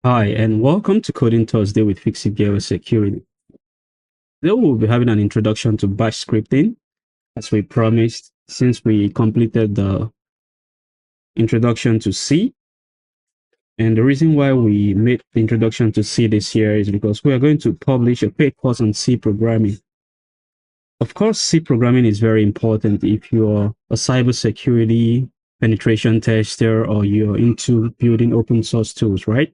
Hi, and welcome to Coding Thursday with Fixit Security. Today we'll be having an introduction to bash scripting, as we promised, since we completed the introduction to C. And the reason why we made the introduction to C this year is because we are going to publish a paid course on C programming. Of course, C programming is very important if you're a cybersecurity penetration tester or you're into building open source tools, right?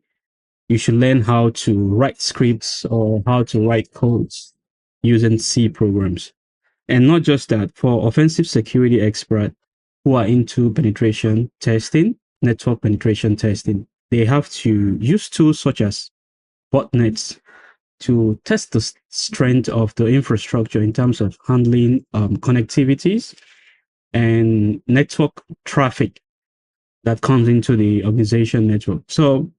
You should learn how to write scripts or how to write codes using C programs. And not just that, for offensive security experts who are into penetration testing, network penetration testing, they have to use tools such as botnets to test the strength of the infrastructure in terms of handling connectivities and network traffic that comes into the organization network. So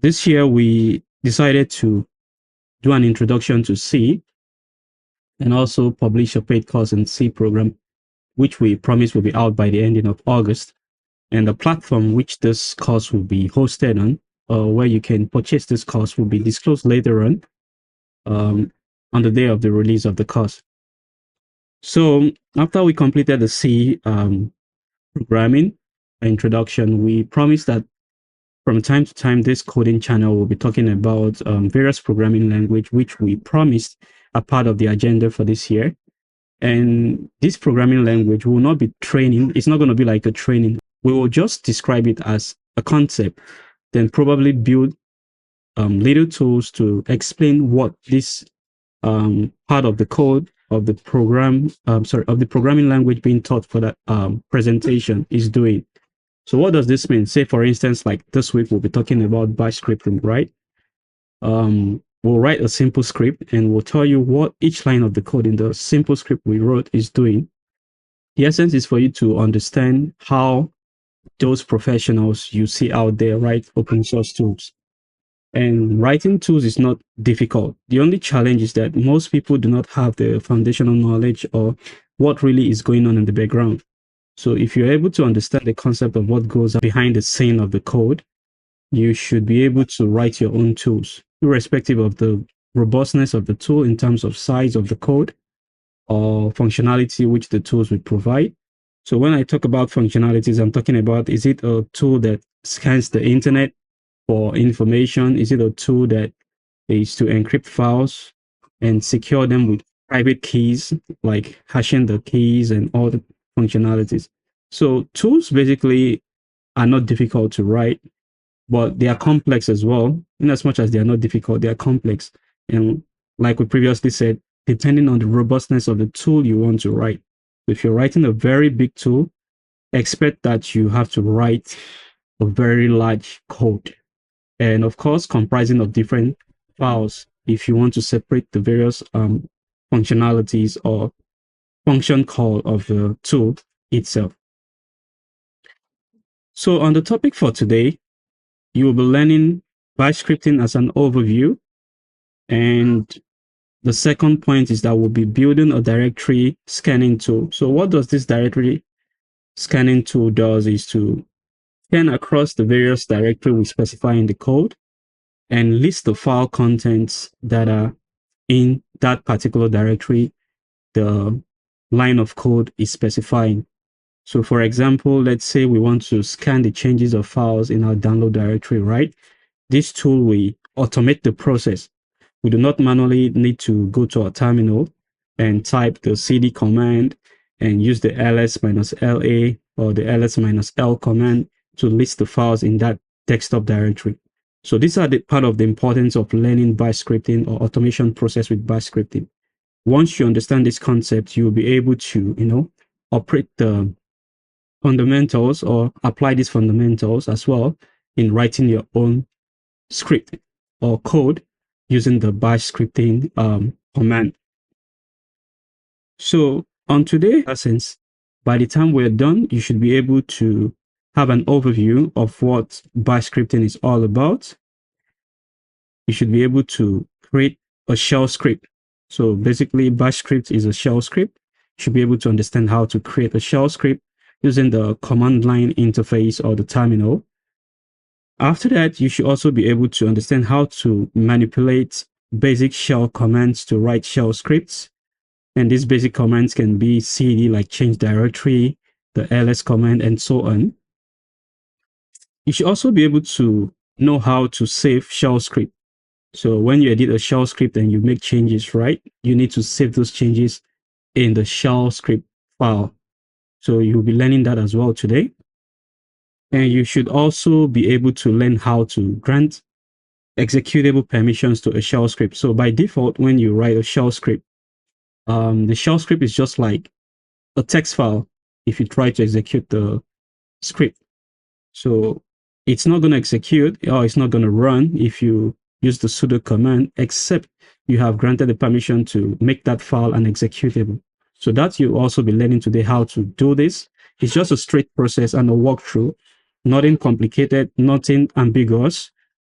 this year we decided to do an introduction to C and also publish a paid course in C program, which we promise will be out by the ending of August. And the platform which this course will be hosted on, where you can purchase this course, will be disclosed later um, on the day of the release of the course. So after we completed the C programming introduction, we promised that from time to time, this coding channel will be talking about various programming language, which we promised are part of the agenda for this year. And this programming language will not be training. It's not going to be like a training. We will just describe it as a concept, then probably build little tools to explain what this part of the code of the program, of the programming language being taught for that presentation is doing. So what does this mean? Say, for instance, like this week, we'll be talking about bash scripting, right? We'll write a simple script and we'll tell you what each line of the code in the simple script we wrote is doing. The essence is for you to understand how those professionals you see out there write open source tools. And writing tools is not difficult. The only challenge is that most people do not have the foundational knowledge or what really is going on in the background. So if you're able to understand the concept of what goes behind the scene of the code, you should be able to write your own tools, irrespective of the robustness of the tool in terms of size of the code or functionality which the tools will provide. So when I talk about functionalities, I'm talking about, is it a tool that scans the internet for information? Is it a tool that is to encrypt files and secure them with private keys, like hashing the keys and all the functionalities? So tools basically are not difficult to write, but they are complex as well. In as much as they are not difficult, they are complex. And like we previously said, depending on the robustness of the tool you want to write. If you're writing a very big tool, expect that you have to write a very large code. And of course, comprising of different files if you want to separate the various functionalities or function call of the tool itself. So on the topic for today, you will be learning bash scripting as an overview. And the second point is that we'll be building a directory scanning tool. So what does this directory scanning tool does is to scan across the various directory we specify in the code and list the file contents that are in that particular directory the line of code is specifying. So for example, let's say we want to scan the changes of files in our download directory, right? This tool will automate the process. We do not manually need to go to our terminal and type the cd command and use the ls-la or the ls-l command to list the files in that desktop directory. So these are the part of the importance of learning bash scripting or automation process with bash scripting. Once you understand this concept, you'll be able to, operate the fundamentals or apply these fundamentals as well in writing your own script or code using the bash scripting command. So on today's essence, by the time we're done, you should be able to have an overview of what bash scripting is all about. You should be able to create a shell script. So basically, bash script is a shell script. You should be able to understand how to create a shell script using the command line interface or the terminal. After that, you should also be able to understand how to manipulate basic shell commands to write shell scripts. And these basic commands can be cd, like change directory, the ls command, and so on. You should also be able to know how to save shell script. So when you edit a shell script and you make changes, right, you need to save those changes in the shell script file. So you'll be learning that as well today. And you should also be able to learn how to grant executable permissions to a shell script. So by default, when you write a shell script, the shell script is just like a text file if you try to execute the script. So it's not going to execute, or it's not going to run if you use the sudo command, except you have granted the permission to make that file an executable. So that you'll also be learning today how to do this. It's just a straight process and a walkthrough, nothing complicated, nothing ambiguous,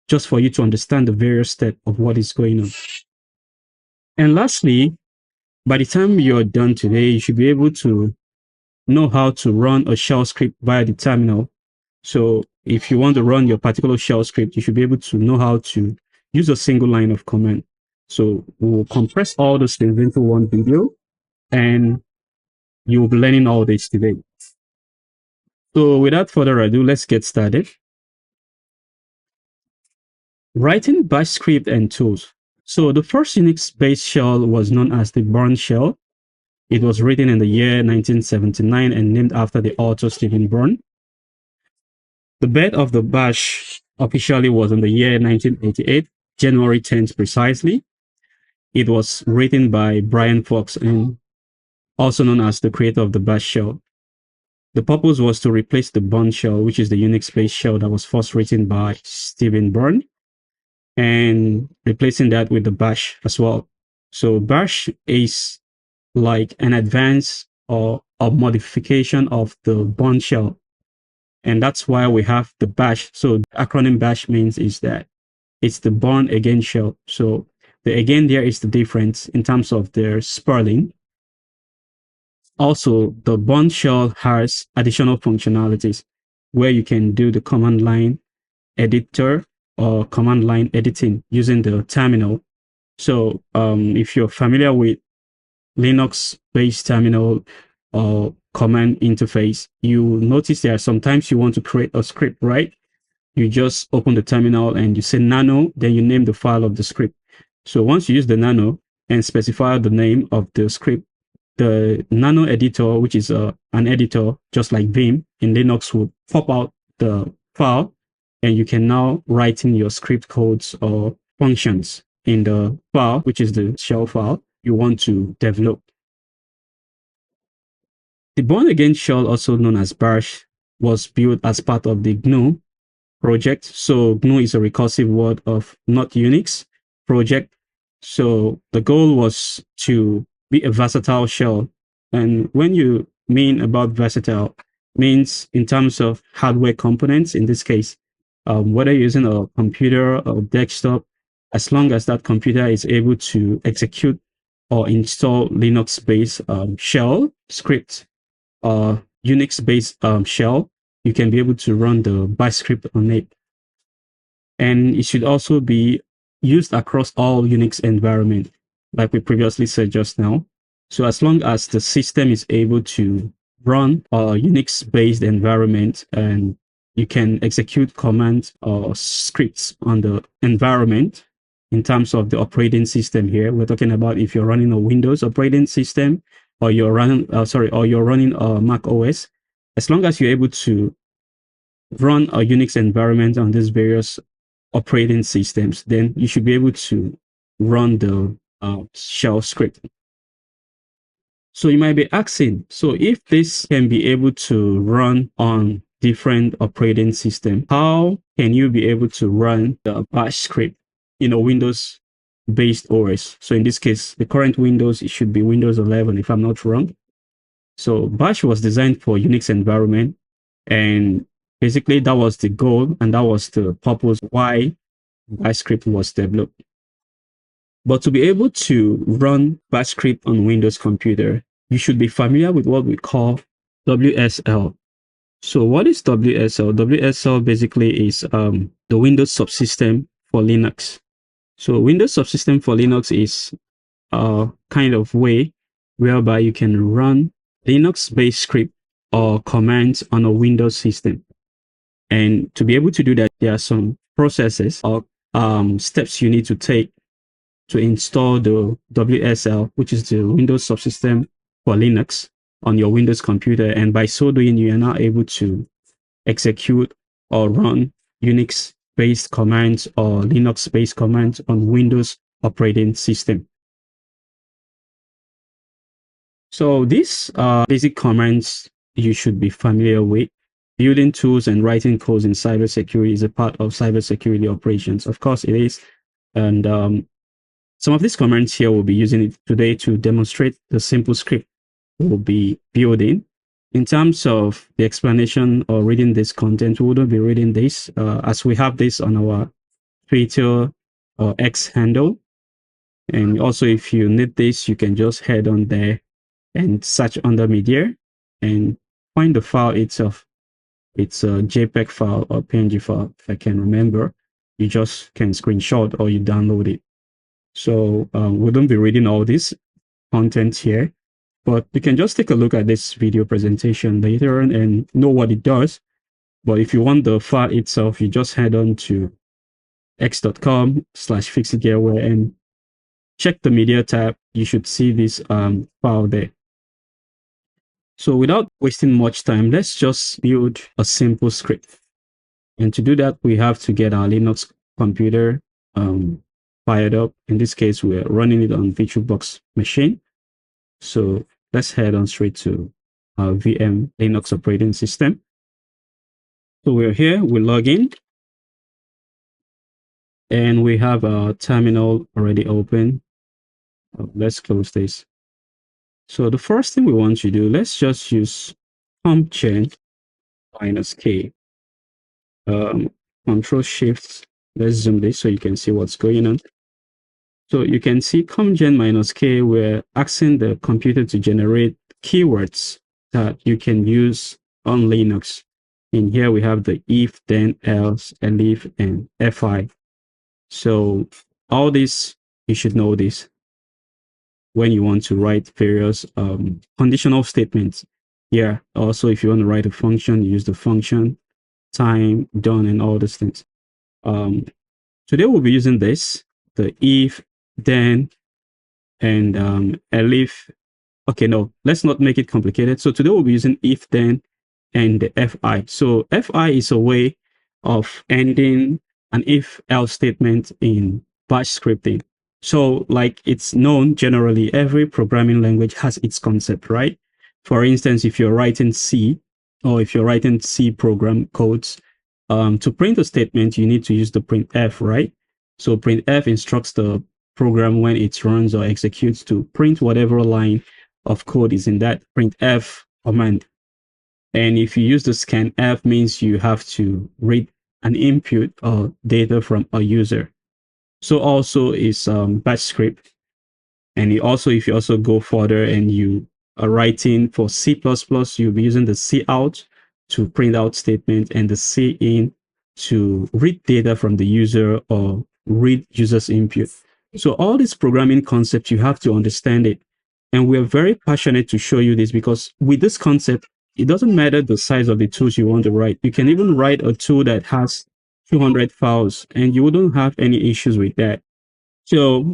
just for you to understand the various steps of what is going on. And lastly, by the time you're done today, you should be able to know how to run a shell script via the terminal. So if you want to run your particular shell script, you should be able to know how to use a single line of command. So we'll compress all those things into one video, and you'll be learning all this today. So without further ado, let's get started. Writing bash script and tools. So the first Unix-based shell was known as the Bourne shell. It was written in the year 1979 and named after the author Stephen Bourne. The birth of the bash officially was in the year 1988, January 10th precisely. It was written by Brian Fox, and also known as the creator of the bash shell. The purpose was to replace the Bourne shell, which is the Unix-based shell that was first written by Stephen Bourne, and replacing that with the bash as well. So bash is like an advance or a modification of the Bourne shell. And that's why we have the bash. So the acronym bash means is that it's the Bourne again shell. So the again there is the difference in terms of their spelling. Also, the Bourne shell has additional functionalities where you can do the command line editor or command line editing using the terminal. So if you're familiar with Linux-based terminal or command interface, you notice there sometimes you want to create a script, right? You just open the terminal and you say nano, then you name the file of the script. So once you use the nano and specify the name of the script, the nano editor, which is an editor just like Vim in Linux, will pop out the file, and you can now write in your script codes or functions in the file, which is the shell file you want to develop. The Bourne Again shell, also known as bash, was built as part of the GNU project. So GNU is a recursive word of not Unix project. So the goal was to be a versatile shell. And when you mean about versatile, means in terms of hardware components, in this case, whether you're using a computer or desktop, as long as that computer is able to execute or install Linux-based shell script or Unix-based shell, you can be able to run the bash script on it. And it should also be used across all Unix environment, like we previously said just now. So as long as the system is able to run a Unix-based environment, and you can execute commands or scripts on the environment. In terms of the operating system here, we're talking about if you're running a Windows operating system, or you're running, you're running a Mac OS. As long as you're able to run a Unix environment on these various operating systems, then you should be able to run the shell script. So you might be asking, so if this can be able to run on different operating systems, how can you be able to run the bash script in a Windows based OS? So in this case, the current Windows, it should be Windows 11 if I'm not wrong. So bash was designed for Unix environment, and basically that was the goal, and that was the purpose why bash script was developed. But to be able to run bash script on Windows computer, you should be familiar with what we call WSL. So what is WSL? WSL basically is the Windows subsystem for Linux. So Windows subsystem for Linux is a kind of way whereby you can run Linux-based script or commands on a Windows system. And to be able to do that, there are some processes or steps you need to take to install the WSL, which is the Windows subsystem for Linux, on your Windows computer. And by so doing, you are now able to execute or run Unix-based commands or Linux-based commands on Windows operating system. So these are basic commands you should be familiar with. Building tools and writing codes in cybersecurity is a part of cybersecurity operations. Of course, it is. And some of these commands here we'll be using it today to demonstrate the simple script we'll be building. In terms of the explanation or reading this content, we wouldn't be reading this as we have this on our Twitter or X handle. And also, if you need this, you can just head on there and search under media and find the file itself. It's a JPEG file or PNG file, if I can remember. You just can screenshot or you download it. So we don't be reading all this content here, but you can just take a look at this video presentation later on and know what it does. But if you want the file itself, you just head on to x.com/fixitgetware and check the media tab. You should see this file there. So without wasting much time, let's just build a simple script. And to do that, we have to get our Linux computer fired up. In this case, we're running it on VirtualBox machine. So let's head on straight to our VM Linux operating system. So we're here, we log in, and we have our terminal already open. Let's close this. So the first thing we want to do, let's just use CommGen -K. Control Shift. Let's zoom this so you can see what's going on. So you can see CommGen -K, we're asking the computer to generate keywords that you can use on Linux. In here we have the if, then, else, elif, and fi. So all this, you should know this when you want to write various conditional statements. Yeah, also if you want to write a function, use the function, time, done, and all those things. Today we'll be using this, the if, then, and elif. Okay, no, let's not make it complicated. So today we'll be using if, then, and the fi. So fi is a way of ending an if else statement in bash scripting. So like it's known generally, every programming language has its concept, right? For instance, if you're writing C or if you're writing C program codes, to print a statement, you need to use the printf, right? So printf instructs the program when it runs or executes to print whatever line of code is in that printf command. And if you use the scanf, means you have to read an input or data from a user. So also is bash script. And if you also go further and you are writing for C++, you'll be using the cout to print out statement and the cin to read data from the user or read user's input. So all these programming concepts, you have to understand it. And we're very passionate to show you this because with this concept, it doesn't matter the size of the tools you want to write. You can even write a tool that has 200 files and you wouldn't have any issues with that. So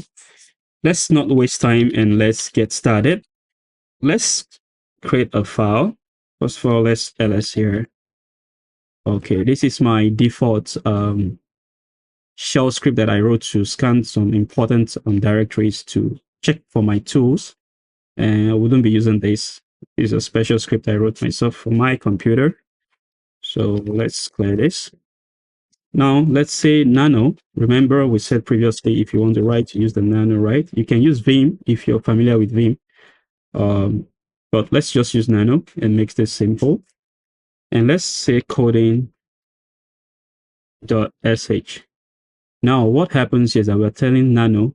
let's not waste time and let's get started. Let's create a file. First of all, let's ls here. Okay, this is my default shell script that I wrote to scan some important directories to check for my tools. And I wouldn't be using this. It's a special script I wrote myself for my computer. So let's clear this. Now let's say nano. Remember we said previously if you want to write, use the nano, right? You can use Vim if you're familiar with Vim. But let's just use nano and make this simple. And let's say coding.sh. Now what happens is that we're telling nano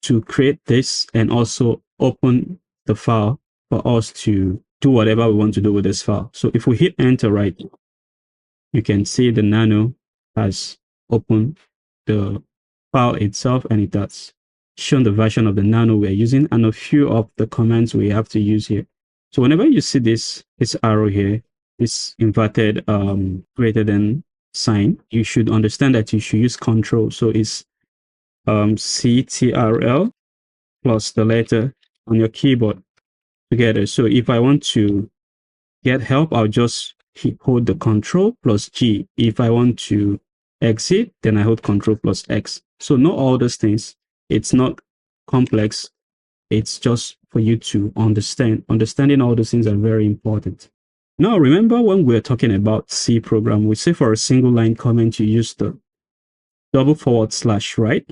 to create this and also open the file for us to do whatever we want to do with this file. So if we hit enter, right, you can see the nano has opened the file itself, and it has shown the version of the nano we're using and a few of the commands we have to use here. So whenever you see this arrow here, this inverted greater than sign, you should understand that you should use control. So it's CTRL plus the letter on your keyboard together. So if I want to get help, I'll just hold the control plus G. If I want to exit, then I hold control plus X. So know all those things. It's not complex. It's just for you to understand. Understanding all those things are very important. Now, remember when we're talking about C program, we say for a single line comment, you use the /, right?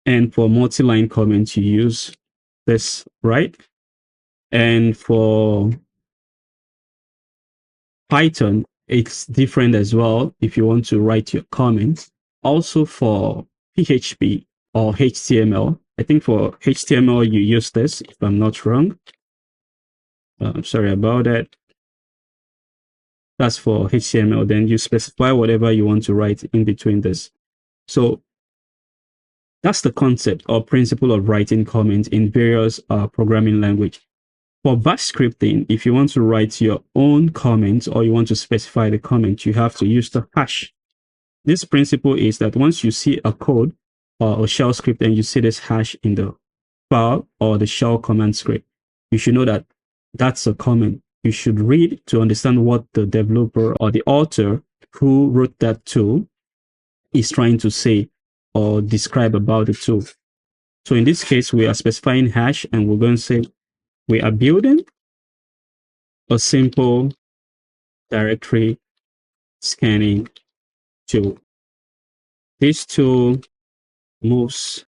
And for multi-line comments, you use this, right? And for Python, it's different as well if you want to write your comments. Also for PHP or HTML, I think for HTML, you use this, if I'm not wrong. I'm sorry about that. That's for HTML. Then you specify whatever you want to write in between this. So that's the concept or principle of writing comments in various programming language. For bash scripting, if you want to write your own comments or you want to specify the comment, you have to use the hash. This principle is that once you see a code or a shell script and you see this hash in the file or the shell command script, you should know that that's a comment. You should read to understand what the developer or the author who wrote that tool is trying to say or describe about the tool. So in this case, we are specifying hash and we're going to say we are building a simple directory scanning tool. This tool moves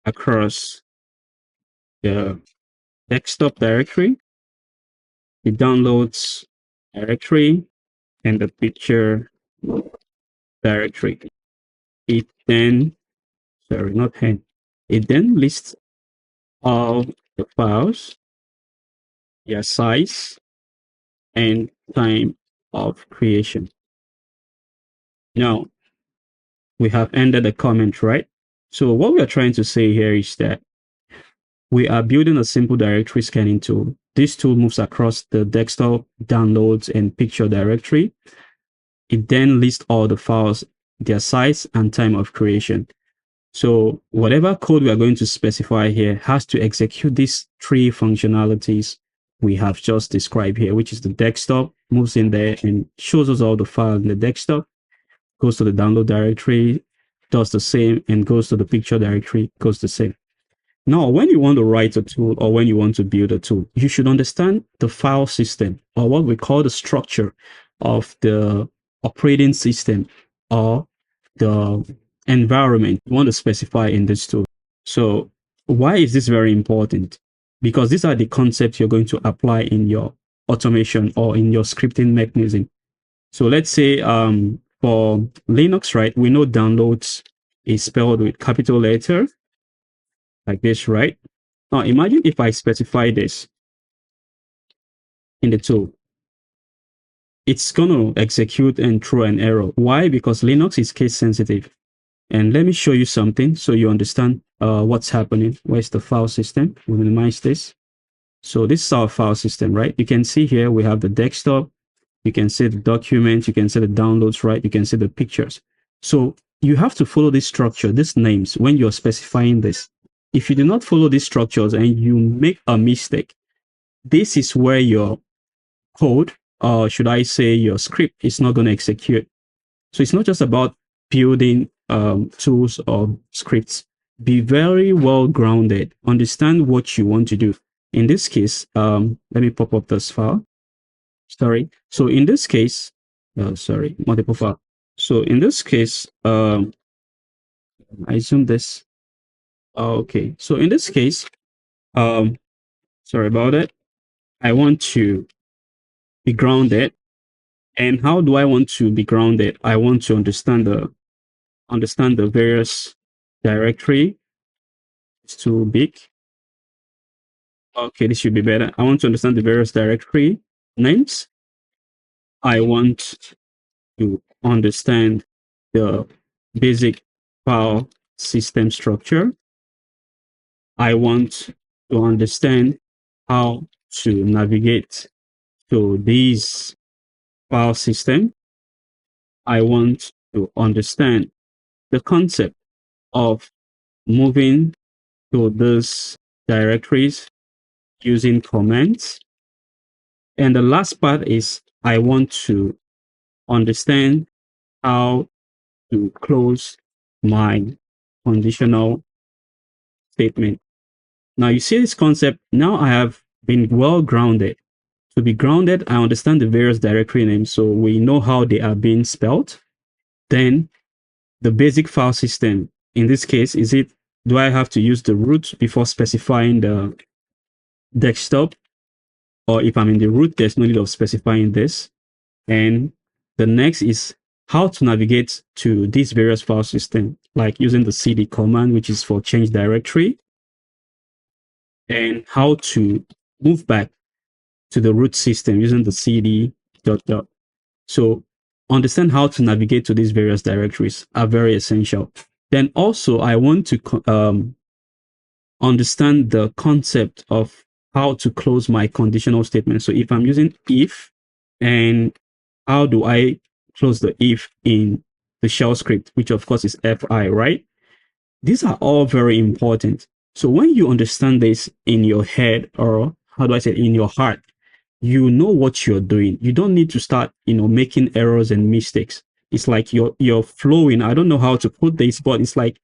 across the desktop directory, the downloads directory, and the picture directory. It then, sorry, not hand, it then lists all the files, their size, and time of creation. Now, we have ended the comment, right? So what we are trying to say here is that we are building a simple directory scanning tool. This tool moves across the desktop, downloads, and picture directory. It then lists all the files, their size, and time of creation. So whatever code we are going to specify here has to execute these three functionalities we have just described here, which is the desktop, moves in there and shows us all the files in the desktop, goes to the download directory, does the same, and goes to the picture directory, goes the same. Now, when you want to write a tool or when you want to build a tool, you should understand the file system or what we call the structure of the operating system or the environment you want to specify in this tool. So why is this very important? Because these are the concepts you're going to apply in your automation or in your scripting mechanism. So let's say for Linux, right, we know downloads is spelled with capital letter like this, right? Now imagine if I specify this in the tool. It's going to execute and throw an error. Why? Because Linux is case sensitive. And let me show you something so you understand what's happening. Where's the file system? We'll minimize this. So this is our file system, right? You can see here we have the desktop. You can see the documents. You can see the downloads, right? You can see the pictures. So you have to follow this structure, these names, when you're specifying this. If you do not follow these structures and you make a mistake, this is where your code, or should I say your script, is not going to execute. So it's not just about building tools or scripts. Be very well grounded. Understand what you want to do. In this case, let me pop up this file. Sorry. So in this case, sorry, multiple file. So in this case, I zoom this. Okay. So in this case, sorry about it. I want to be grounded. And how do I want to be grounded? I want to understand the various directory. It's too big. Okay, this should be better. I want to understand the various directory names. I want to understand the basic file system structure. I want to understand how to navigate to these file system. I want to understand the concept of moving to these directories using commands. And the last part is I want to understand how to close my conditional statement. Now you see this concept. Now I have been well grounded. To be grounded, I understand the various directory names, so we know how they are being spelled. Then the basic file system. In this case, do I have to use the root before specifying the desktop? Or if I'm in the root, there's no need of specifying this. And the next is how to navigate to these various file systems, like using the cd command, which is for change directory, and how to move back to the root system using the cd dot dot. So understand how to navigate to these various directories are very essential. Then also I want to understand the concept of how to close my conditional statement. So if I'm using if, and how do I close the if in the shell script, which of course is fi, right? These are all very important. So when you understand this in your head, or how do I say it, in your heart, you know what you're doing. You don't need to start, making errors and mistakes. It's like you're flowing. I don't know how to put this, but it's like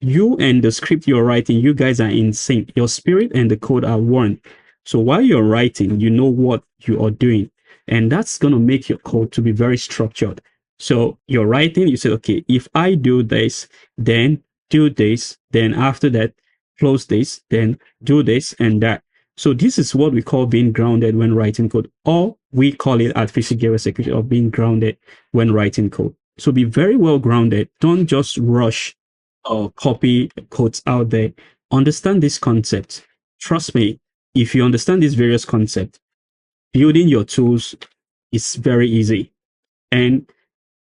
you and the script you're writing, you guys are in sync. Your spirit and the code are one. So while you're writing, you know what you are doing. And that's going to make your code to be very structured. So you're writing, you say, okay, if I do this, then do this, then after that, close this, then do this and that. So this is what we call being grounded when writing code, or we call it at Physics Gateway Security, or being grounded when writing code. So be very well grounded. Don't just rush or copy codes out there. Understand this concept. Trust me, if you understand these various concepts, building your tools is very easy. And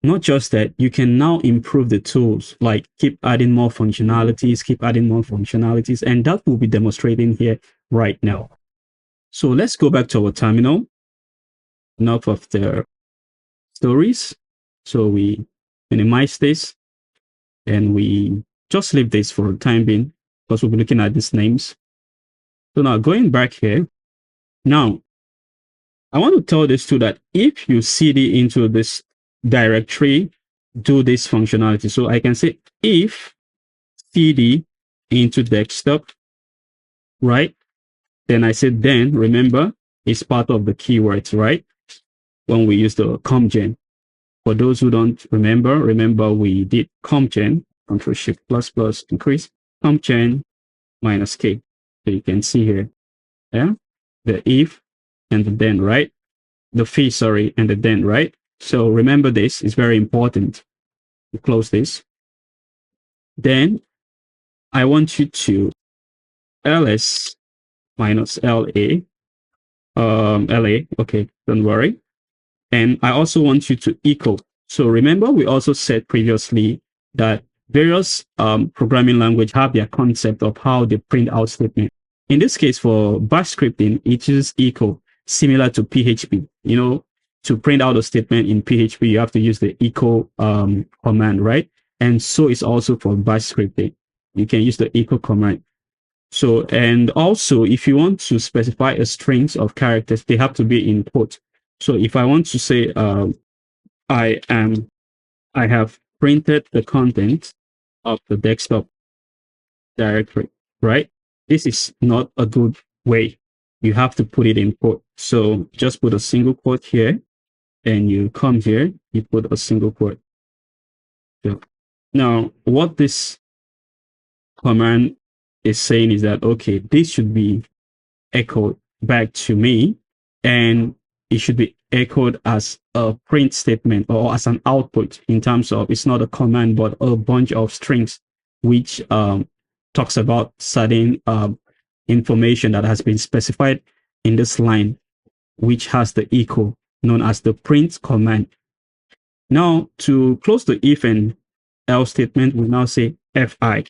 not just that, you can now improve the tools, like keep adding more functionalities, and that will be demonstrating here right now. So let's go back to our terminal. Enough of the stories. So we minimize this and we just leave this for the time being, because we'll be looking at these names. So now going back here, now I want to tell this too, that if you cd into this directory, do this functionality. So I can say if cd into desktop, right? Then I said, then remember, it's part of the keywords, right? When we use the comgen. For those who don't remember we did comgen, Control Shift plus plus increase, comgen minus K. So you can see here, yeah, the if and the then, right? The fee, sorry, and the then, right? So remember this is very important. You close this. Then I want you to ls minus la, la, okay, don't worry. And I also want you to echo. So remember, we also said previously that various programming language have their concept of how they print out statement. In this case, for bash scripting, it uses echo, similar to PHP. To print out a statement in PHP, you have to use the echo command, right? And so it's also for bash scripting. You can use the echo command. So, and also, if you want to specify a strings of characters, they have to be in quote. So if I want to say, I have printed the content of the desktop directory, right? This is not a good way. You have to put it in quote. So just put a single quote here, and you come here, you put a single quote. So now, what this command is saying is that, okay, this should be echoed back to me, and it should be echoed as a print statement or as an output, in terms of it's not a command but a bunch of strings which talks about certain information that has been specified in this line, which has the echo known as the print command. Now, to close the if and else statement, we now say fi.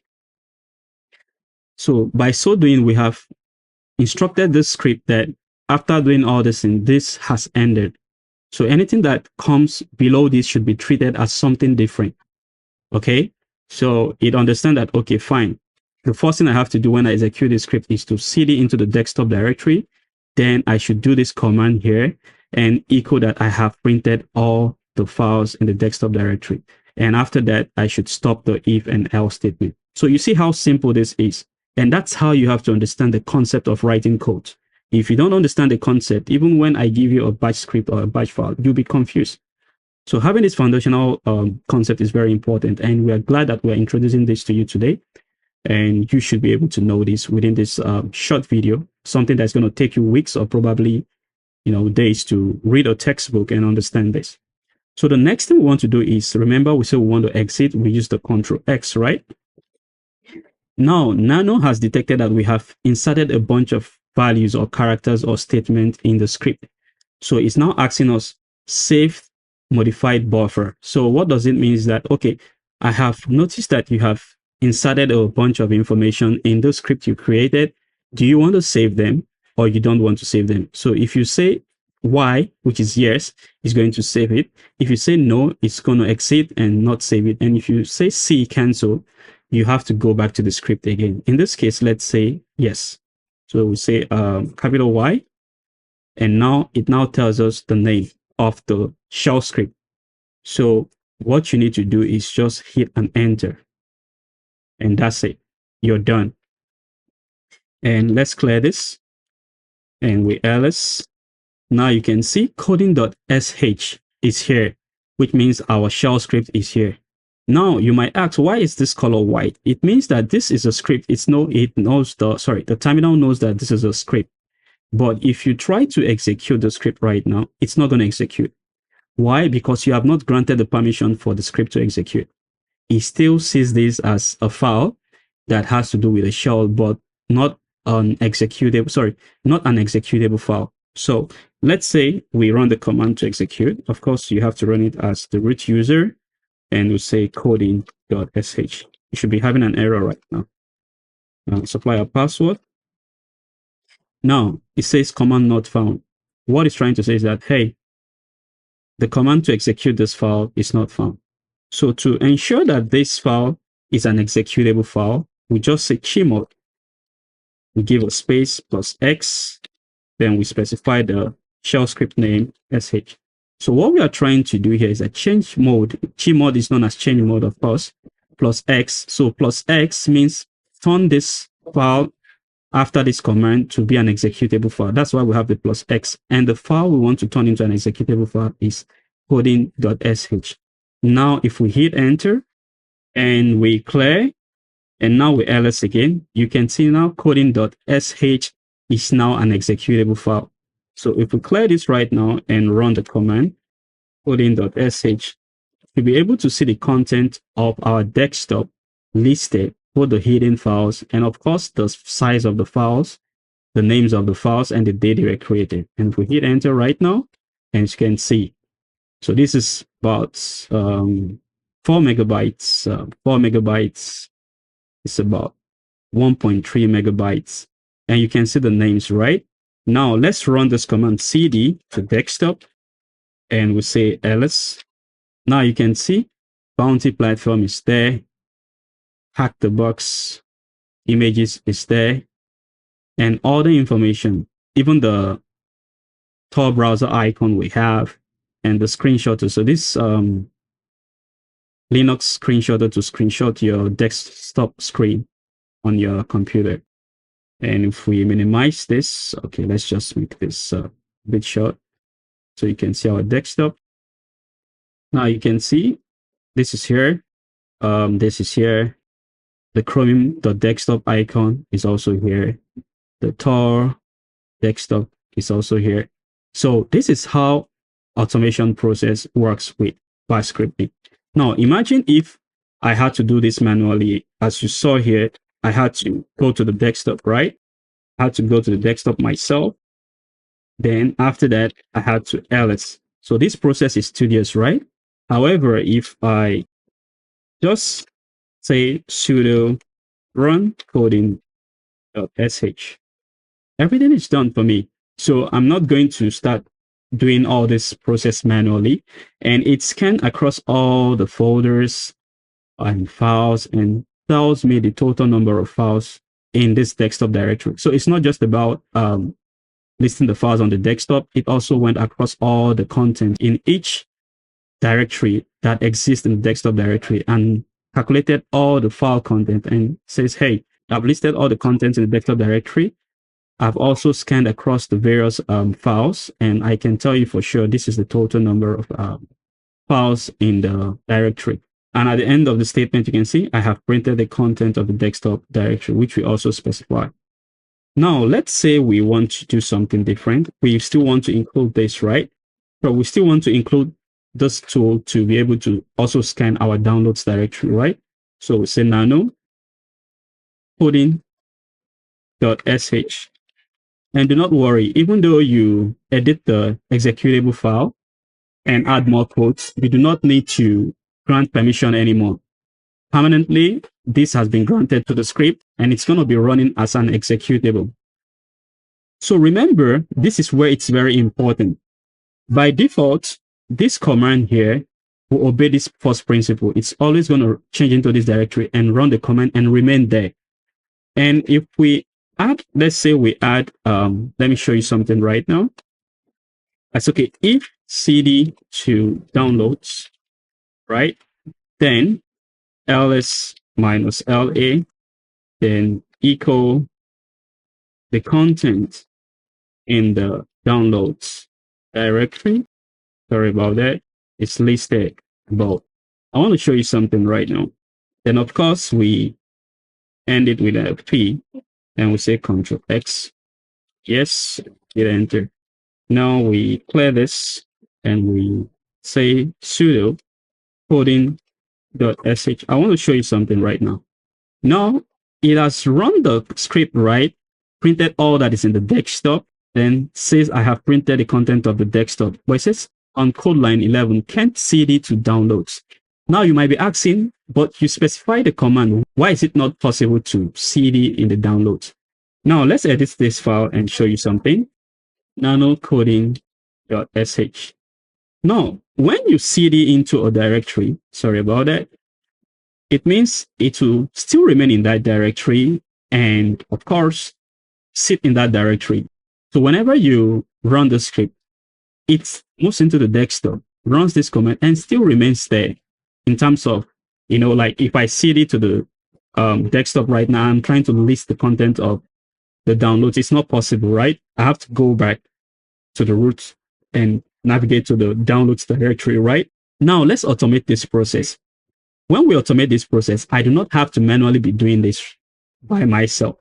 So by so doing, we have instructed this script that after doing all this, and this has ended. So anything that comes below this should be treated as something different. Okay, so it understands that, okay, fine. The first thing I have to do when I execute this script is to cd into the desktop directory. Then I should do this command here and echo that I have printed all the files in the desktop directory. And after that, I should stop the if and else statement. So you see how simple this is. And that's how you have to understand the concept of writing code. If you don't understand the concept, even when I give you a batch script or a batch file, you'll be confused. So having this foundational concept is very important, and we are glad that we're introducing this to you today. And you should be able to know this within this short video, something that's going to take you weeks or probably days to read a textbook and understand this. So the next thing we want to do is, remember we said we want to exit, we use the Control X, right? Now, Nano has detected that we have inserted a bunch of values or characters or statements in the script. So it's now asking us save modified buffer. So what does it mean is that, okay, I have noticed that you have inserted a bunch of information in the script you created. Do you want to save them or you don't want to save them? So if you say Y, which is yes, it's going to save it. If you say no, it's going to exit and not save it. And if you say C, cancel, you have to go back to the script again. In this case, let's say yes. So we say capital Y, and now it now tells us the name of the shell script. So what you need to do is just hit an enter, and that's it. You're done. And let's clear this, and we ls. Now you can see coding.sh is here, which means our shell script is here. Now you might ask, why is this color white? It means that this is a script. The terminal knows that this is a script. But if you try to execute the script right now, it's not going to execute. Why? Because you have not granted the permission for the script to execute. It still sees this as a file that has to do with a shell, but not an executable file. So let's say we run the command to execute. Of course, you have to run it as the root user, and we'll say coding.sh. You should be having an error right now. Supply a password. Now it says command not found. What it's trying to say is that, hey, the command to execute this file is not found. So to ensure that this file is an executable file, we just say chmod. We give a space plus X, then we specify the shell script name sh. So what we are trying to do here is a change mode. Chmod is known as change mode, of course, plus X. So plus X means turn this file after this command to be an executable file. That's why we have the plus X. And the file we want to turn into an executable file is coding.sh. Now, if we hit enter and we clear, and now we ls again, you can see now coding.sh is now an executable file. So if we clear this right now and run the command, coding.sh, we'll be able to see the content of our desktop listed, both the hidden files, and of course, the size of the files, the names of the files, and the date they were created. And if we hit enter right now, and you can see, so this is about 4 megabytes. 4 megabytes is about 1.3 megabytes. And you can see the names, right? Now let's run this command cd to desktop, and we say ls. Now you can see Bounty platform is there, Hack the Box images is there, and all the information, even the Tor browser icon we have, and the screenshotter. So this Linux screenshotter to screenshot your desktop screen on your computer. And if we minimize this, okay, let's just make this a bit short so you can see our desktop. Now you can see this is here, this is here. The Chromium.desktop icon is also here. The Tor desktop is also here. So this is how automation process works with bash scripting. Now imagine if I had to do this manually. As you saw here, I had to go to the desktop, right? I had to go to the desktop myself. Then after that, I had to ls. So this process is tedious, right? However, if I just say sudo run coding.sh, everything is done for me. So I'm not going to start doing all this process manually. And it scanned across all the folders and files and tells me the total number of files in this desktop directory. So it's not just about listing the files on the desktop. It also went across all the content in each directory that exists in the desktop directory and calculated all the file content and says, hey, I've listed all the contents in the desktop directory. I've also scanned across the various files, and I can tell you for sure this is the total number of files in the directory. And at the end of the statement, you can see I have printed the content of the desktop directory, which we also specify. Now, let's say we want to do something different. We still want to include this, right? But we still want to include this tool to be able to also scan our downloads directory, right? So we say nano coding.sh. And do not worry, even though you edit the executable file and add more codes, you do not need to grant permission anymore. Permanently, this has been granted to the script and it's going to be running as an executable. So remember, this is where it's very important. By default, this command here will obey this first principle. It's always going to change into this directory and run the command and remain there. And if we add, let's say we add, let me show you something right now. That's okay. If cd to downloads, right? Then ls minus la, then equal the content in the downloads directory. Sorry about that. It's listed above. I want to show you something right now. Then of course we end it with a P and we say Control X. Yes, hit enter. Now we clear this and we say sudo coding.sh. I want to show you something right now. Now it has run the script, right? Printed all that is in the desktop, then says I have printed the content of the desktop. But it says on code line 11, can't cd to downloads. Now you might be asking, but you specify the command. Why is it not possible to cd in the downloads? Now let's edit this file and show you something. Nano coding.sh. Now, when you cd into a directory, sorry about that, it means it will still remain in that directory and of course sit in that directory. So whenever you run the script, it moves into the desktop, runs this command and still remains there in terms of, you know, like if I cd to the desktop right now, I'm trying to list the content of the downloads. It's not possible, right? I have to go back to the root and navigate to the downloads directory, right? Now let's automate this process. When we automate this process, I do not have to manually be doing this by myself.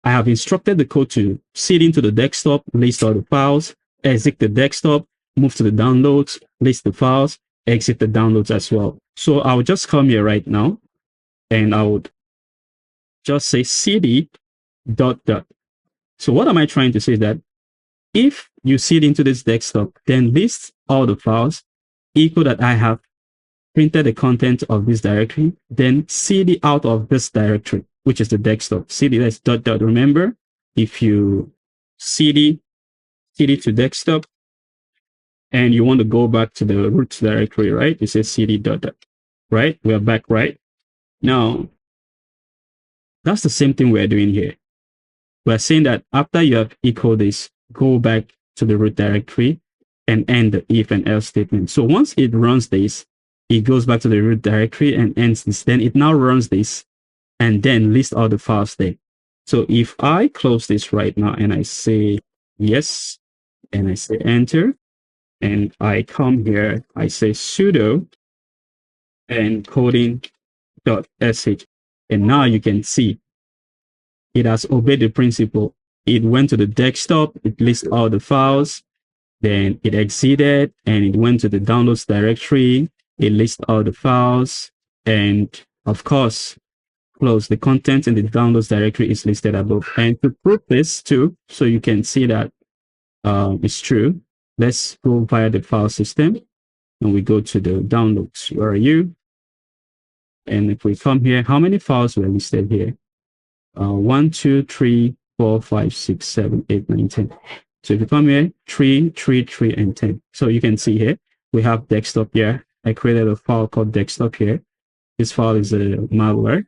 I have instructed the code to cd into the desktop, list all the files, exit the desktop, move to the downloads, list the files, exit the downloads as well. So I'll just come here right now and I would just say cd dot dot. So what am I trying to say is that if you cd into this desktop, then list all the files, equal that I have printed the content of this directory, then cd out of this directory, which is the desktop. Cd, that's dot dot. Remember, if you cd to desktop and you want to go back to the root directory, right? You say cd dot dot, right? We are back, right? Now, that's the same thing we're doing here. We're saying that after you have equal this, go back to the root directory and end the if and else statement. So once it runs this, it goes back to the root directory and ends this. Then it now runs this and then lists all the files there. So if I close this right now and I say yes, and I say enter, and I come here, I say sudo and coding.sh. And now you can see it has obeyed the principle. It went to the desktop, it lists all the files, then it exited and it went to the downloads directory, it lists all the files, and of course, close. The content in the downloads directory is listed above. And to prove this too, so you can see that it's true, let's go via the file system and we go to the downloads. Where are you? And if we come here, how many files were listed here? 1, 2, 3, 4, 5, 6, 7, 8, 9, 10. So if you come here, 3, 3, 3, and 10. So you can see here, we have desktop here. I created a file called desktop here. This file is a malware.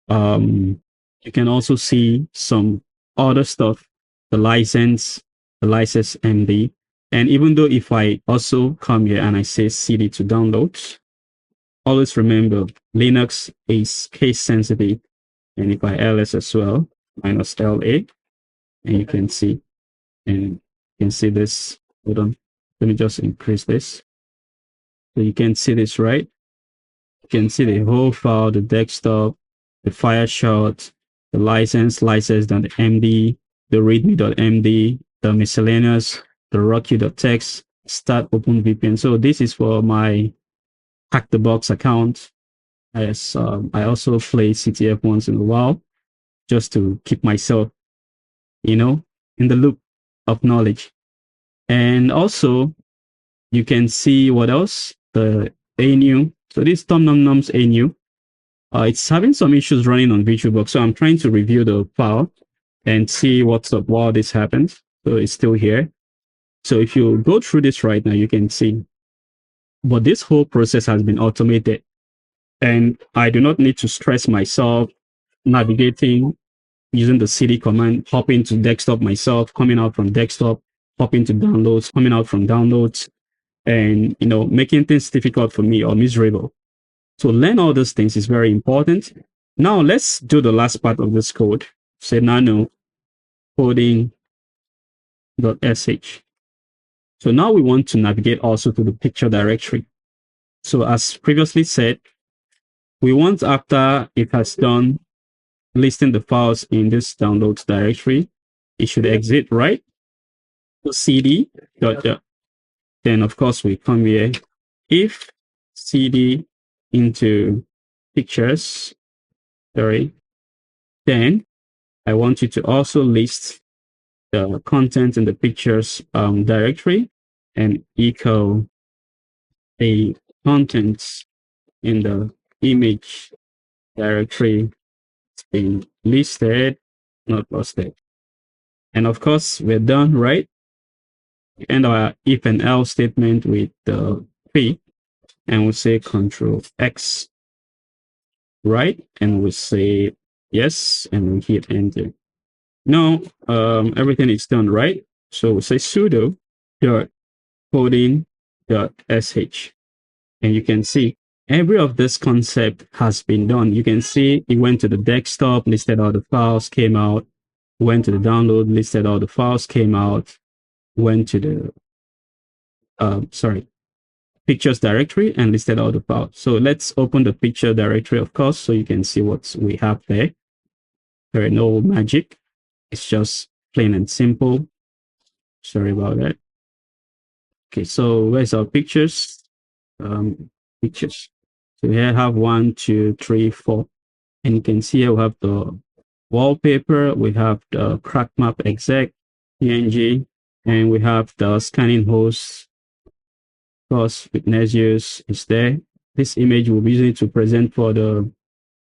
You can also see some other stuff, the license MD. And even though if I also come here and I say CD to download, always remember Linux is case sensitive. And if I ls as well, minus LA, and you can see this. Hold on, let me just increase this. So you can see this, right? You can see the whole file, the desktop, the fire shot, the license.md, the readme.md, the miscellaneous, the rocky.txt, start open VPN. So this is for my hack the box account. As I also play CTF once in a while, just to keep myself, in the loop of knowledge. And also, you can see what else? The ANU. So this TomNumNum's ANU, it's having some issues running on VirtualBox. So I'm trying to review the file and see what's up while this happens. So it's still here. So if you go through this right now, you can see. But this whole process has been automated. And I do not need to stress myself navigating using the CD command, hopping to desktop myself, coming out from desktop, hopping to downloads, coming out from downloads, and making things difficult for me or miserable. So learn all those things is very important. Now let's do the last part of this code. Say nano coding.sh. So now we want to navigate also to the picture directory. So as previously said, we want, after it has done listing the files in this downloads directory, it should exit, right? So cd dot, then of course we come here, if cd into pictures, then I want you to also list the content in the pictures directory and echo the contents in the image directory being listed, not posted. And of course, we're done, right? We end our if and else statement with the P, and we'll say Control X, right? And we'll say yes, and we hit enter. Now, everything is done, right? So we'll say sudo dot coding dot sh, and you can see every of this concept has been done. You can see it went to the desktop, listed all the files, came out, went to the download, listed all the files, came out, went to the pictures directory and listed all the files. So let's open the picture directory, of course, so you can see what we have there. There is no magic. It's just plain and simple. Sorry about that. Okay, so where's our pictures? Pictures. So here I have 1, 2, 3, 4. And you can see here we have the wallpaper, we have the crack map exec, PNG, and we have the scanning host. Of course, with Nezius is there. This image will be used to present for the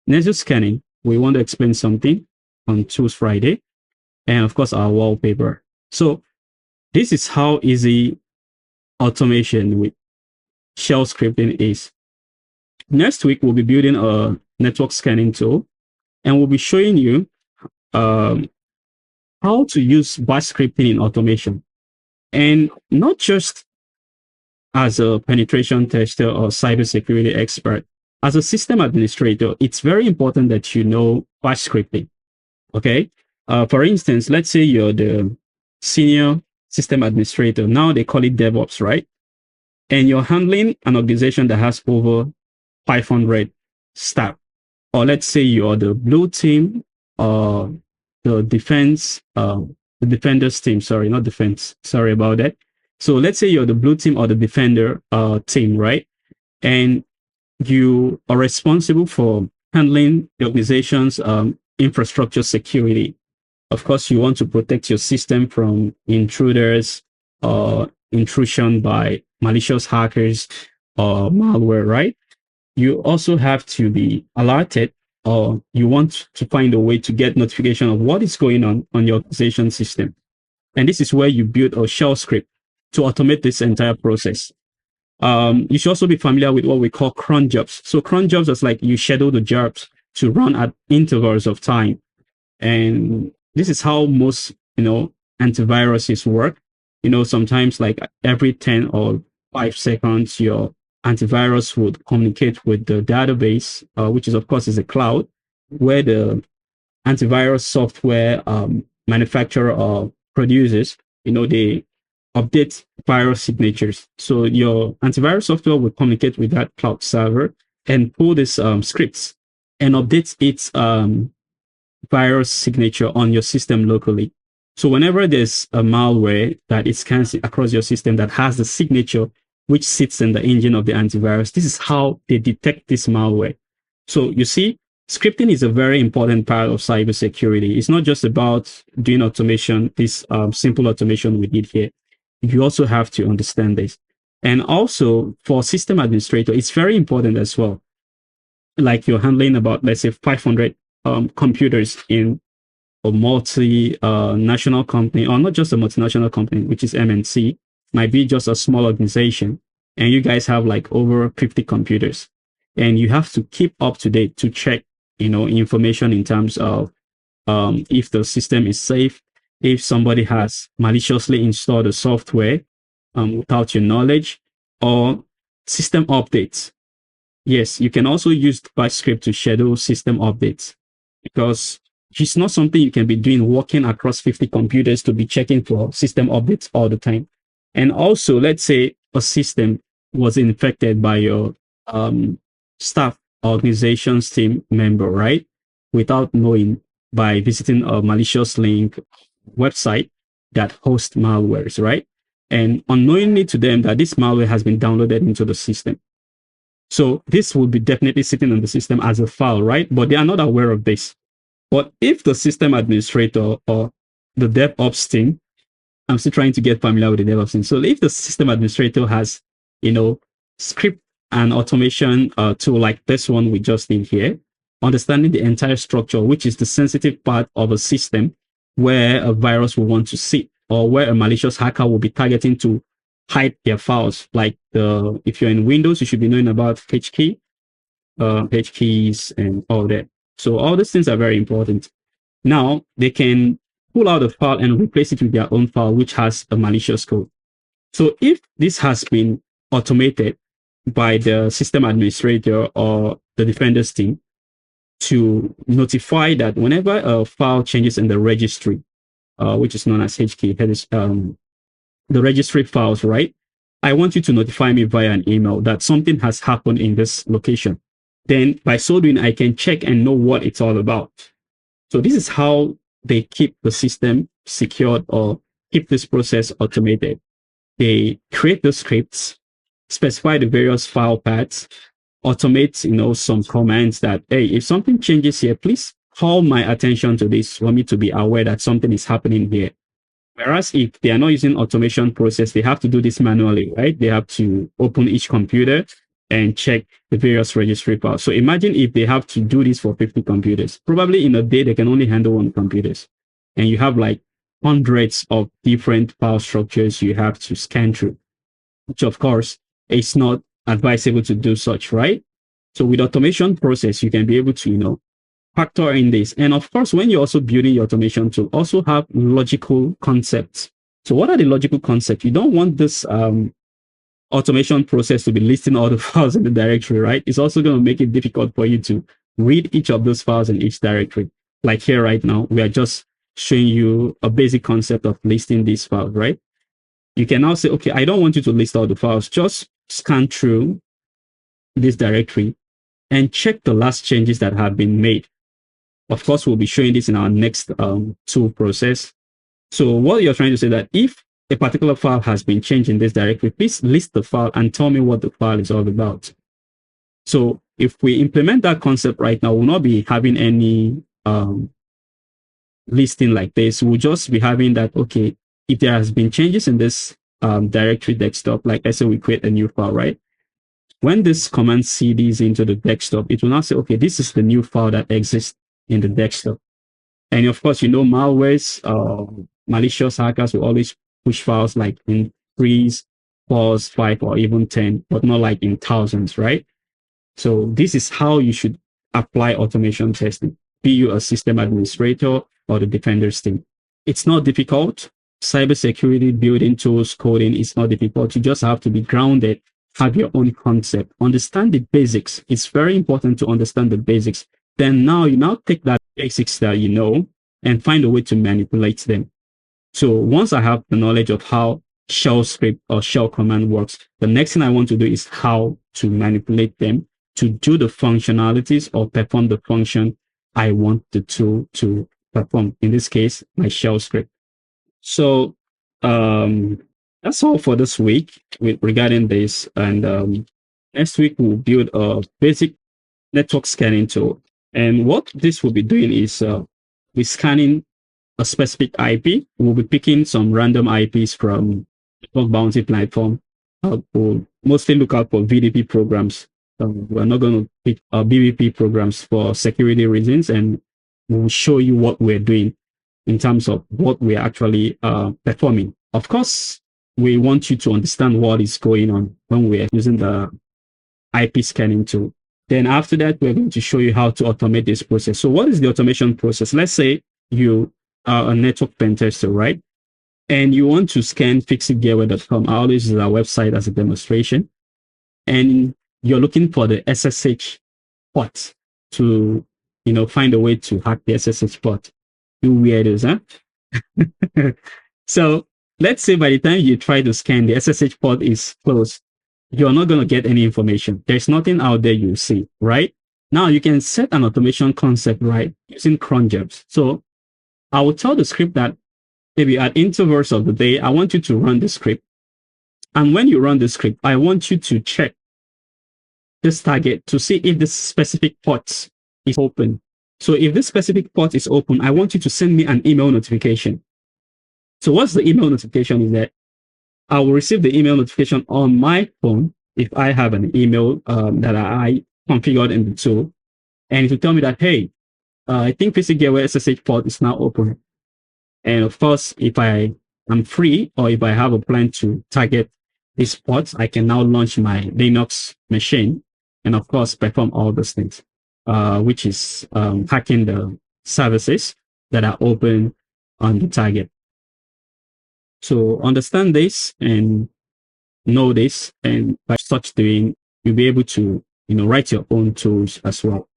Nezius scanning. We want to explain something on Tools Friday, and of course our wallpaper. So this is how easy automation with shell scripting is. Next week, we'll be building a network scanning tool, and we'll be showing you how to use bash scripting in automation. And not just as a penetration tester or cybersecurity expert, as a system administrator, it's very important that you know bash scripting. Okay. For instance, let's say you're the senior system administrator. Now they call it DevOps, right? And you're handling an organization that has over 500 staff. Or let's say you're the blue team or the defense, the defenders team. Sorry, not defense. Sorry about that. So let's say you're the blue team or the defender team, right? And you are responsible for handling the organization's infrastructure security. Of course, you want to protect your system from intruders or intrusion by malicious hackers or malware, right? You also have to be alerted, or you want to find a way to get notification of what is going on your organization system. And this is where you build a shell script to automate this entire process. You should also be familiar with what we call cron jobs. So cron jobs is like you schedule the jobs to run at intervals of time. And this is how most, antiviruses work. Sometimes like every 10 or 5 seconds, your antivirus would communicate with the database, which is, of course, is a cloud, where the antivirus software manufacturer or producers, they update virus signatures. So your antivirus software will communicate with that cloud server and pull these scripts and update its virus signature on your system locally. So whenever there's a malware that is scans across your system that has the signature which sits in the engine of the antivirus, this is how they detect this malware. So you see, scripting is a very important part of cybersecurity. It's not just about doing automation, this simple automation we did here. You also have to understand this. And also for system administrator, it's very important as well. Like you're handling about, let's say, 500 computers in a multi-national company, or not just a multinational company, which is MNC, might be just a small organization. And you guys have like over 50 computers. And you have to keep up to date to check, information in terms of if the system is safe, if somebody has maliciously installed the software without your knowledge, or system updates. Yes, you can also use Bash script to schedule system updates, because it's not something you can be doing working across 50 computers to be checking for system updates all the time. And also, let's say a system was infected by your staff organizations team member, right? Without knowing, by visiting a malicious link website that hosts malwares, right? And unknowingly to them that this malware has been downloaded into the system. So this will be definitely sitting on the system as a file, right? But they are not aware of this. But if the system administrator or the DevOps team, I'm still trying to get familiar with the DevOps team. So if the system administrator has, script and automation tool like this one we just did here, understanding the entire structure, which is the sensitive part of a system where a virus will want to sit, or where a malicious hacker will be targeting to hide their files. Like if you're in Windows, you should be knowing about H key, H keys and all that. So all these things are very important. Now they can pull out a file and replace it with their own file, which has a malicious code. So if this has been automated by the system administrator or the defenders team to notify that whenever a file changes in the registry, which is known as HK, the registry files, right? I want you to notify me via an email that something has happened in this location. Then by so doing, I can check and know what it's all about. So this is how they keep the system secured or keep this process automated. They create the scripts, specify the various file paths, automate, some commands that, hey, if something changes here, please call my attention to this for me to be aware that something is happening here. Whereas if they are not using automation process, they have to do this manually, right? They have to open each computer and check the various registry files. So imagine if they have to do this for 50 computers. Probably in a day, they can only handle 1 computers. And you have like hundreds of different file structures you have to scan through, which of course is not advisable to do such, right? So with automation process, you can be able to, factor in this. And of course, when you're also building your automation tool, also have logical concepts. So what are the logical concepts? You don't want this automation process to be listing all the files in the directory, right? It's also going to make it difficult for you to read each of those files in each directory. Like here right now, we are just showing you a basic concept of listing these files, right? You can now say, okay, I don't want you to list all the files. Just scan through this directory and check the last changes that have been made. Of course, we'll be showing this in our next tool process. So what you're trying to say that if a particular file has been changed in this directory, please list the file and tell me what the file is all about. So if we implement that concept right now, we'll not be having any listing like this. We'll just be having that, okay, if there has been changes in this directory desktop, like I said, we create a new file, right? When this command cds into the desktop, it will now say, okay, this is the new file that exists in the desktop. And of course, malwares, malicious hackers will always push files like in 3s, 4s, 5, or even 10, but not like in thousands, right? So this is how you should apply automation testing, be you a system administrator or the defenders team. It's not difficult. Cybersecurity building tools, coding is not difficult. You just have to be grounded, have your own concept, understand the basics. It's very important to understand the basics. Then you now take that basics that you know and find a way to manipulate them. So once I have the knowledge of how shell script or shell command works, the next thing I want to do is how to manipulate them to do the functionalities or perform the function I want the tool to perform. In this case, my shell script. So that's all for this week regarding this. And next week, we'll build a basic network scanning tool. And what this will be doing is we're scanning a specific IP. We'll be picking some random IPs from network bounty platform. We'll mostly look out for VDP programs. We're not going to pick BBP programs for security reasons, and we'll show you what we're doing in terms of what we're actually performing. Of course, we want you to understand what is going on when we're using the IP scanning tool. Then after that, we're going to show you how to automate this process. So what is the automation process? Let's say you are a network pen tester, right? And you want to scan fixitgateway.com. I always use our website as a demonstration. And you're looking for the SSH port to, find a way to hack the SSH port. You weirdos, huh? So let's say by the time you try to scan, the SSH port is closed. You're not going to get any information. There's nothing out there you see, right? Now you can set an automation concept, right, using cron jobs. So I will tell the script that maybe at intervals of the day, I want you to run the script. And when you run the script, I want you to check this target to see if this specific port is open. So if this specific port is open, I want you to send me an email notification. So what's the email notification is that I will receive the email notification on my phone if I have an email that I configured in the tool. And it will tell me that, hey, I think PC Gateway SSH port is now open. And of course, if I am free or if I have a plan to target this port, I can now launch my Linux machine and of course perform all those things, which is hacking the services that are open on the target. So understand this and know this, and by such doing, you'll be able to, write your own tools as well.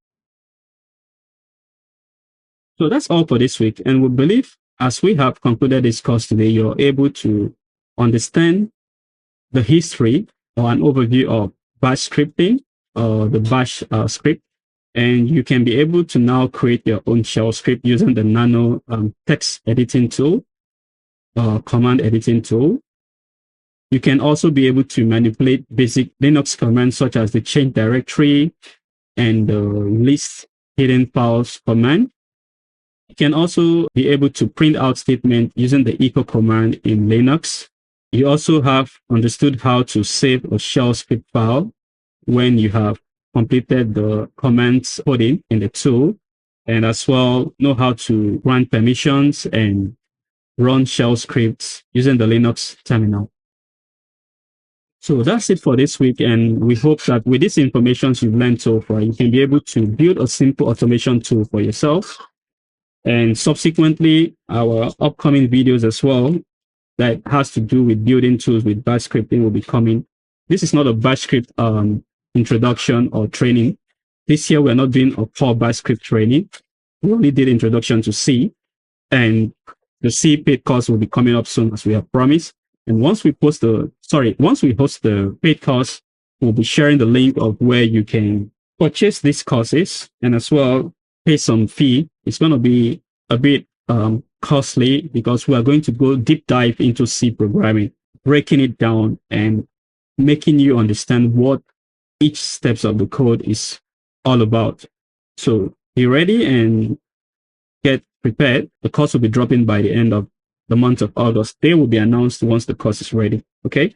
So that's all for this week. And we believe as we have concluded this course today, you're able to understand the history or an overview of bash scripting or the bash script. And you can be able to now create your own shell script using the Nano text editing tool, command editing tool. You can also be able to manipulate basic Linux commands such as the change directory and the list hidden files command. You can also be able to print out statement using the echo command in Linux. You also have understood how to save a shell script file when you have completed the commands coding in the tool, and as well know how to grant permissions and run shell scripts using the Linux terminal. So that's it for this week, and we hope that with this information you've learned so far, you can be able to build a simple automation tool for yourself. And subsequently, our upcoming videos as well that has to do with building tools with bash scripting will be coming. This is not a bash script introduction or training. This year, we're not doing a core bash script training. We only did introduction to C, and the C paid course will be coming up soon as we have promised. And once we host the paid course, we'll be sharing the link of where you can purchase these courses and as well pay some fee. It's going to be a bit costly because we are going to go deep dive into C programming, breaking it down and making you understand what each steps of the code is all about. So be ready and get prepared. The course will be dropping by the end of the month of August. They will be announced once the course is ready. Okay.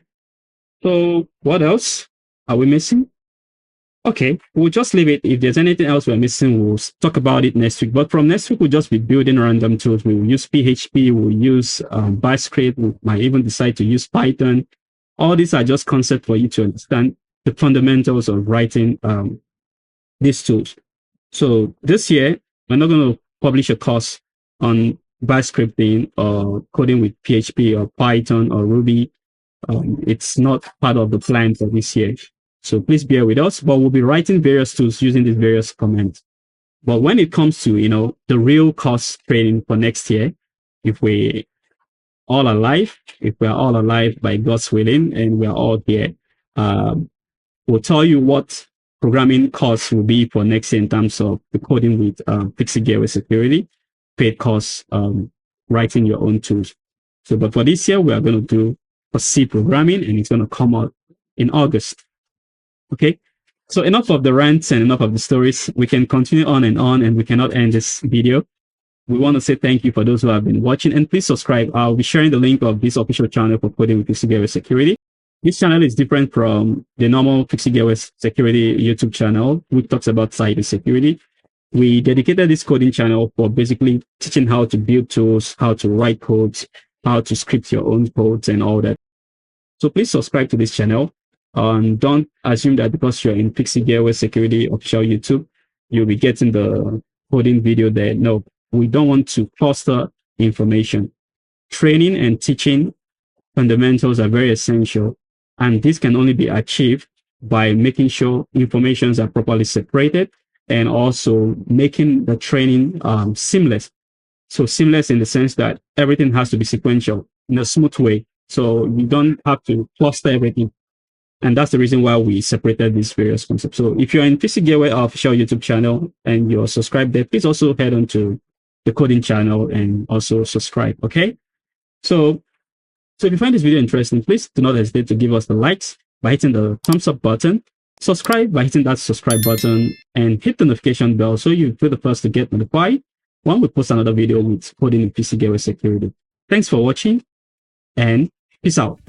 So what else are we missing? Okay, we'll just leave it. If there's anything else we're missing, we'll talk about it next week. But from next week, we'll just be building random tools. We'll use PHP, we'll use Bash script, we might even decide to use Python. All these are just concepts for you to understand the fundamentals of writing these tools. So this year, we're not going to publish a course on Bash scripting or coding with PHP or Python or Ruby. It's not part of the plan for this year. So please bear with us, but we'll be writing various tools using these various commands. But when it comes to, the real course training for next year, if we're all alive by God's willing, and we're all here, we'll tell you what programming course will be for next year in terms of the coding with Fixing Gateway Security, paid course, writing your own tools. So, but for this year, we are going to do for C programming, and it's going to come out in August. Okay, so enough of the rants and enough of the stories. We can continue on, and we cannot end this video. We want to say thank you for those who have been watching, and please subscribe. I'll be sharing the link of this official channel for Coding with Fixing Gateway Security. This channel is different from the normal Fixing Gateway Security YouTube channel, which talks about cybersecurity. We dedicated this coding channel for basically teaching how to build tools, how to write codes, how to script your own codes, and all that. So please subscribe to this channel. Don't assume that because you're in Fixing Gateway Security official YouTube, you'll be getting the coding video there. No, we don't want to cluster information. Training and teaching fundamentals are very essential, and this can only be achieved by making sure informations are properly separated and also making the training seamless. So seamless in the sense that everything has to be sequential in a smooth way. So you don't have to cluster everything. And that's the reason why we separated these various concepts. So if you're in Fixing Gateway, our official YouTube channel, and you're subscribed there, please also head on to the coding channel and also subscribe. Okay. So if you find this video interesting, please do not hesitate to give us the likes by hitting the thumbs up button, subscribe by hitting that subscribe button, and hit the notification bell so you'll be the first to get notified when we post another video with Coding in Fixing Gateway Security. Thanks for watching, and peace out.